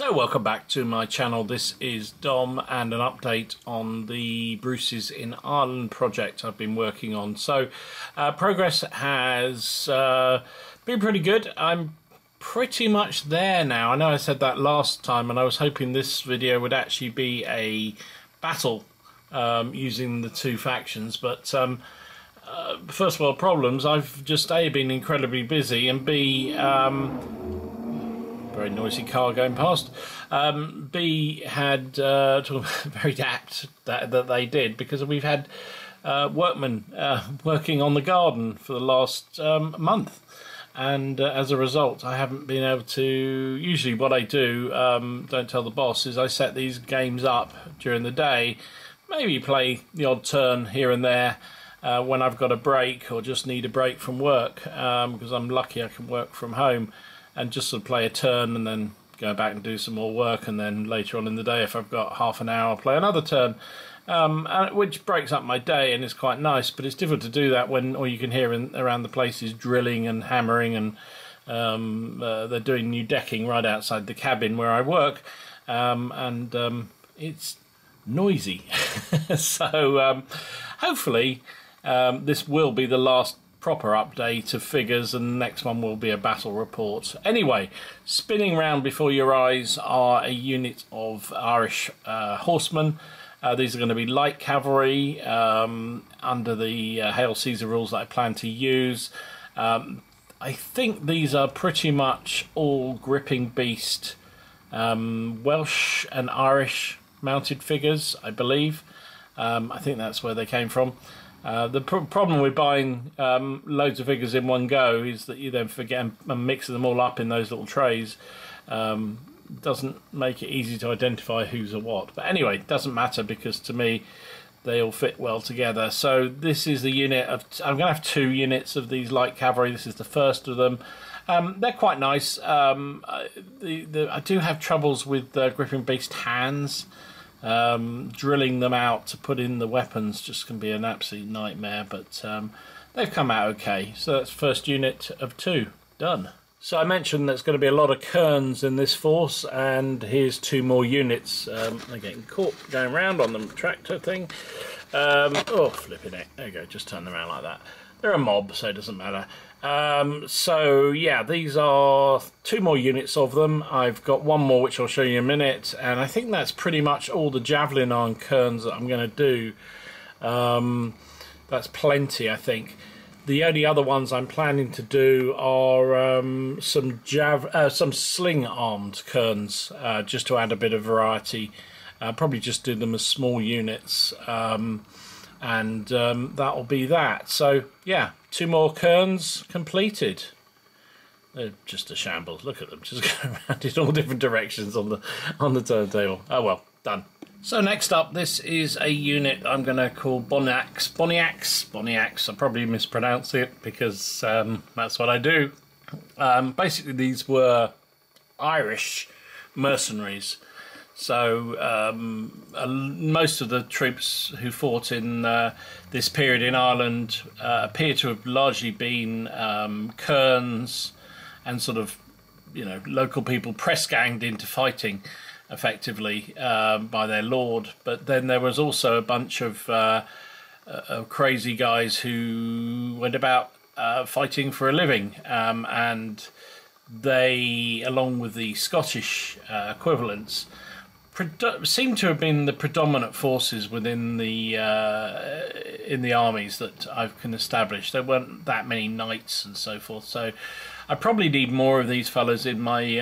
So welcome back to my channel. This is Dom and an update on the Bruces in Ireland project I've been working on. So progress has been pretty good. I'm pretty much there now. I know I said that last time and I was hoping this video would actually be a battle using the two factions, but first world problems. I've just A, been incredibly busy, and B, very noisy car going past. B, had very apt that they did, because we've had workmen working on the garden for the last month, and as a result I haven't been able to. Usually what I do, don't tell the boss, is I set these games up during the day, maybe play the odd turn here and there when I've got a break or just need a break from work, because I'm lucky I can work from home, and just sort of play a turn and then go back and do some more work, and then later on in the day, if I've got half an hour, I'll play another turn, which breaks up my day and is quite nice. But it's difficult to do that when all you can hear around the place is drilling and hammering, and they're doing new decking right outside the cabin where I work, and it's noisy. So hopefully this will be the last proper update of figures, and the next one will be a battle report. Anyway, spinning round before your eyes are a unit of Irish horsemen. These are going to be light cavalry under the Hail Caesar rules that I plan to use. I think these are pretty much all gripping beast Welsh and Irish mounted figures, I believe. I think that's where they came from. The problem with buying loads of figures in one go is that you then forget and mixing them all up in those little trays. Doesn't make it easy to identify who's a what. But anyway, it doesn't matter, because to me they all fit well together. So this is the unit of, I'm going to have 2 units of these light cavalry. This is the first of them. They're quite nice. I do have troubles with gripping beast hands. Drilling them out to put in the weapons just can be an absolute nightmare, but they've come out okay. So that's first unit of 2 done. So I mentioned there's going to be a lot of kerns in this force, and here's 2 more units. They're getting caught going around on the tractor thing. Oh, flipping it. There you go, just turn them around like that. They're a mob, so it doesn't matter. So yeah, these are 2 more units of them. I've got 1 more which I'll show you in a minute, and I think that's pretty much all the javelin arm kerns that I'm going to do. That's plenty, I think. The only other ones I'm planning to do are some sling armed kerns, just to add a bit of variety. Probably just do them as small units. And that'll be that. So yeah, 2 more kerns completed. They're just a shambles. Look at them, just going around in all different directions on the turntable. Oh well, done. So next up, this is a unit I'm going to call Bannockburn. I probably mispronounce it, because that's what I do. Basically, these were Irish mercenaries. So most of the troops who fought in this period in Ireland appear to have largely been kerns and sort of, local people press-ganged into fighting effectively by their lord. But then there was also a bunch of crazy guys who went about fighting for a living, and they, along with the Scottish equivalents, seem to have been the predominant forces within the in the armies that I can establish. There weren't that many knights and so forth, so I probably need more of these fellas in my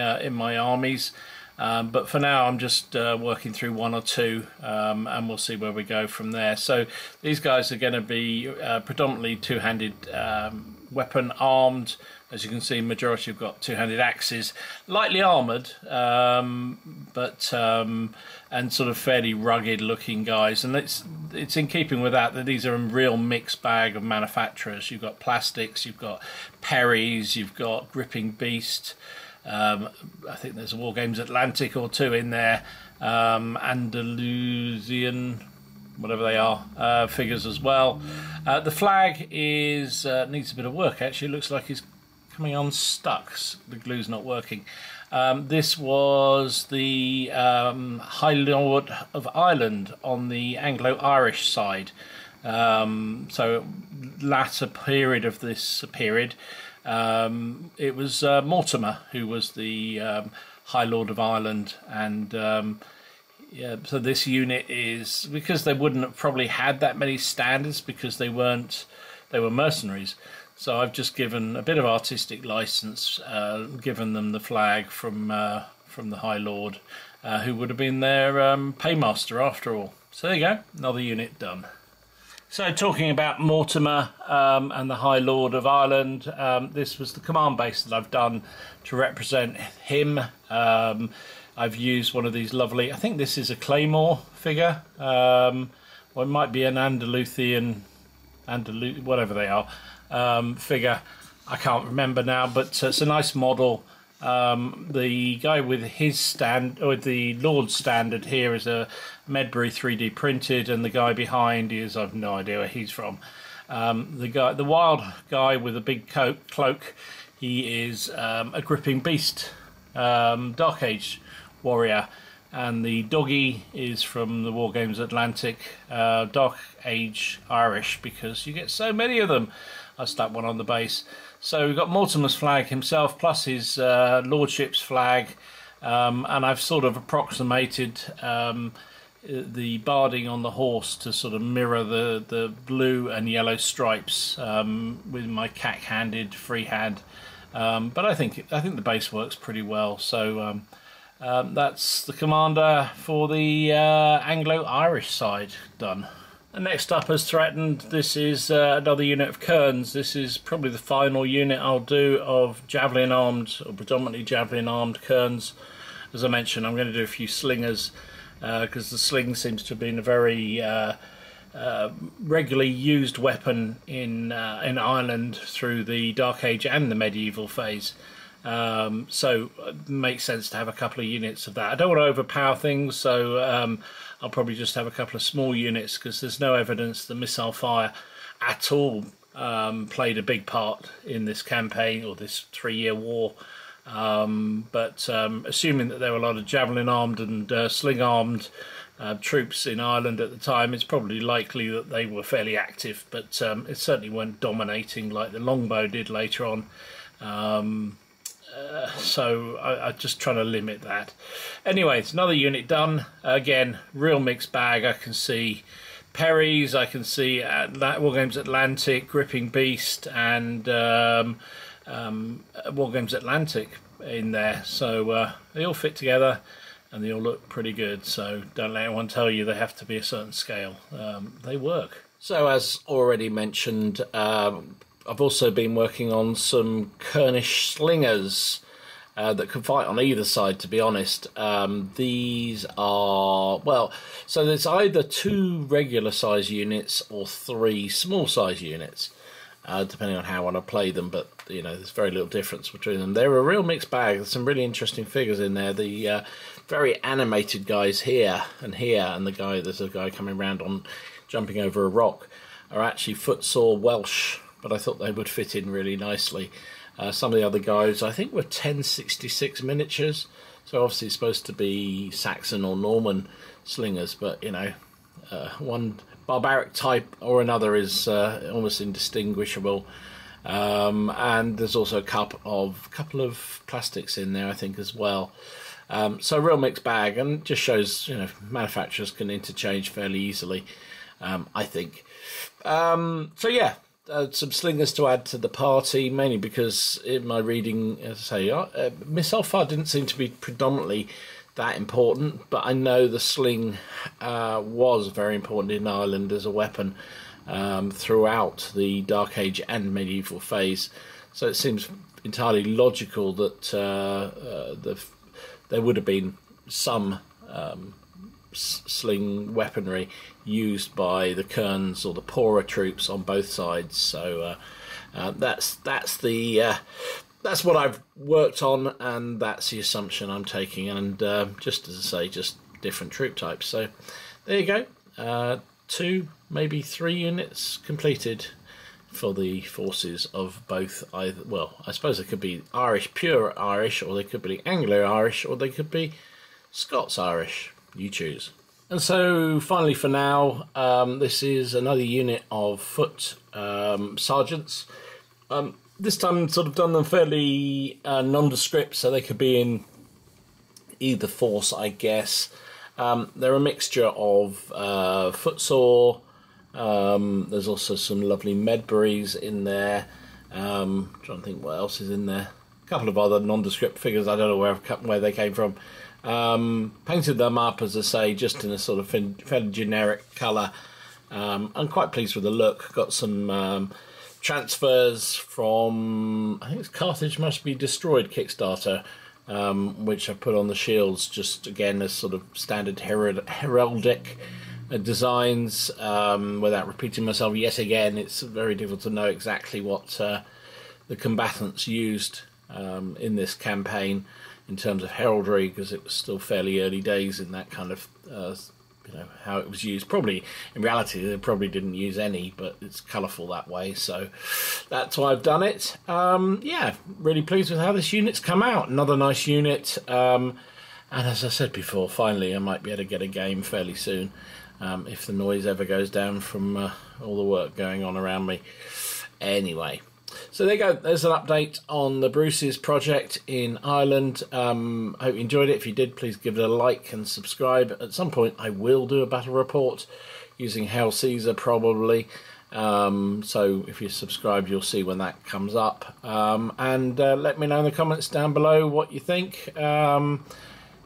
armies. But for now, I'm just working through 1 or 2, and we'll see where we go from there. So these guys are going to be predominantly 2-handed weapon armed. As you can see, majority have got 2-handed axes, lightly armoured, but and sort of fairly rugged looking guys. And it's in keeping with that these are a real mixed bag of manufacturers. You've got plastics, you've got Perrys, you've got gripping beast. I think there's a Wargames Atlantic or 2 in there, Andalusian, whatever they are, figures as well. The flag is needs a bit of work actually. It looks like it's coming unstuck. The glue's not working. This was the High Lord of Ireland on the Anglo-Irish side. So latter period of this period, it was Mortimer who was the High Lord of Ireland, and yeah, so this unit is, because they wouldn't have probably had that many standards because they were mercenaries. So I've just given a bit of artistic license, given them the flag from the High Lord, who would have been their paymaster after all. So there you go, another unit done. So talking about Mortimer and the High Lord of Ireland, this was the command base that I've done to represent him. I've used one of these lovely, I think this is a Claymore figure, or it might be an Andalusian, whatever they are, figure. I can't remember now, but it's a nice model. The guy with his the Lord's standard here is a Medbury 3D printed, and the guy behind is, I've no idea where he's from. The wild guy with a big cloak, he is a Gripping Beast Dark Age warrior, and the doggy is from the Wargames Atlantic Dark Age Irish, because you get so many of them. I stuck one on the base. So we've got Mortimer's flag himself, plus his lordship's flag, and I've sort of approximated the barding on the horse to sort of mirror the blue and yellow stripes with my cack-handed freehand. But I think the base works pretty well. So that's the commander for the Anglo-Irish side done. And next up, as threatened, this is another unit of Kerns. This is probably the final unit I'll do of javelin-armed, or predominantly javelin-armed Kerns. As I mentioned, I'm going to do a few slingers, because the sling seems to have been a very regularly used weapon in Ireland through the Dark Age and the medieval phase. So it makes sense to have a couple of units of that. I don't want to overpower things, so I'll probably just have a couple of small units, because there's no evidence the missile fire at all played a big part in this campaign or this 3-year war. But assuming that there were a lot of javelin-armed and sling-armed troops in Ireland at the time, it's probably likely that they were fairly active, but it certainly weren't dominating like the longbow did later on. So I'm just trying to limit that. Anyway, it's another unit done. Again, real mixed bag. I can see Perry's, I can see Wargames Atlantic, Gripping Beast, and Wargames Atlantic in there. So they all fit together and they all look pretty good. So don't let anyone tell you they have to be a certain scale. They work. So as already mentioned, I've also been working on some Kernish slingers that can fight on either side, to be honest. These are, well, so there's either 2 regular size units or 3 small size units, depending on how I want to play them, but you know, there's very little difference between them. They're a real mixed bag. There's some really interesting figures in there. The very animated guys here, and there's a guy coming around on jumping over a rock, are actually footsore Welsh, but I thought they would fit in really nicely. Some of the other guys, I think, were 1066 miniatures, so obviously it's supposed to be Saxon or Norman slingers, but you know, one barbaric type or another is almost indistinguishable. And there's also a couple of plastics in there, I think, as well. So a real mixed bag, and just shows, you know, manufacturers can interchange fairly easily, I think. So yeah, some slingers to add to the party, mainly because in my reading, as I say, missile fire didn't seem to be predominantly that important, but I know the sling was very important in Ireland as a weapon throughout the Dark Age and medieval phase. So it seems entirely logical that there would have been some sling weaponry used by the Kerns or the poorer troops on both sides. So that's what I've worked on, and that's the assumption I'm taking. And just as I say, just different troop types. So there you go. 2, maybe 3 units completed for the forces of both either. Well, I suppose they could be Irish, pure Irish, or they could be Anglo-Irish, or they could be Scots-Irish. You choose. And so, finally for now, this is another unit of foot sergeants. This time sort of done them fairly nondescript, so they could be in either force, I guess. They're a mixture of footsore. There's also some lovely Medberries in there. Trying to think what else is in there. A couple of other nondescript figures. I don't know where they came from. Painted them up, as I say, just in a sort of fairly generic colour. I'm quite pleased with the look. Got some transfers from, I think it's Carthage Must Be Destroyed Kickstarter, which I put on the shields, just again as sort of standard heraldic designs. Without repeating myself yet again, it's very difficult to know exactly what the combatants used in this campaign in terms of heraldry, because it was still fairly early days in that kind of how it was used. Probably in reality they probably didn't use any, but it's colourful that way, so that's why I've done it. Yeah, really pleased with how this unit's come out. Another nice unit, and as I said before, finally I might be able to get a game fairly soon, if the noise ever goes down from all the work going on around me. Anyway, so there you go. There's an update on the Bruce's project in Ireland. I hope you enjoyed it. If you did, please give it a like and subscribe. At some point, I will do a battle report using Hail Caesar, probably. So if you subscribe, you'll see when that comes up. And let me know in the comments down below what you think. And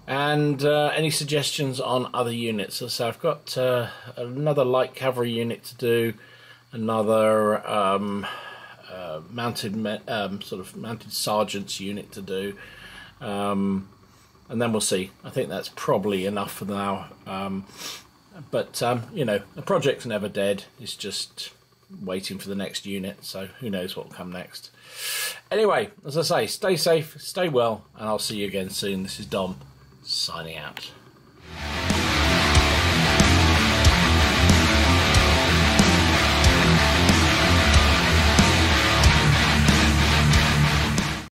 any suggestions on other units. So I've got another light cavalry unit to do, another mounted sergeants unit to do, and then we'll see. I think that's probably enough for now. But you know, the project's never dead. It's just waiting for the next unit. So who knows what will come next. Anyway, as I say, stay safe, stay well, and I'll see you again soon. This is Dom, signing out.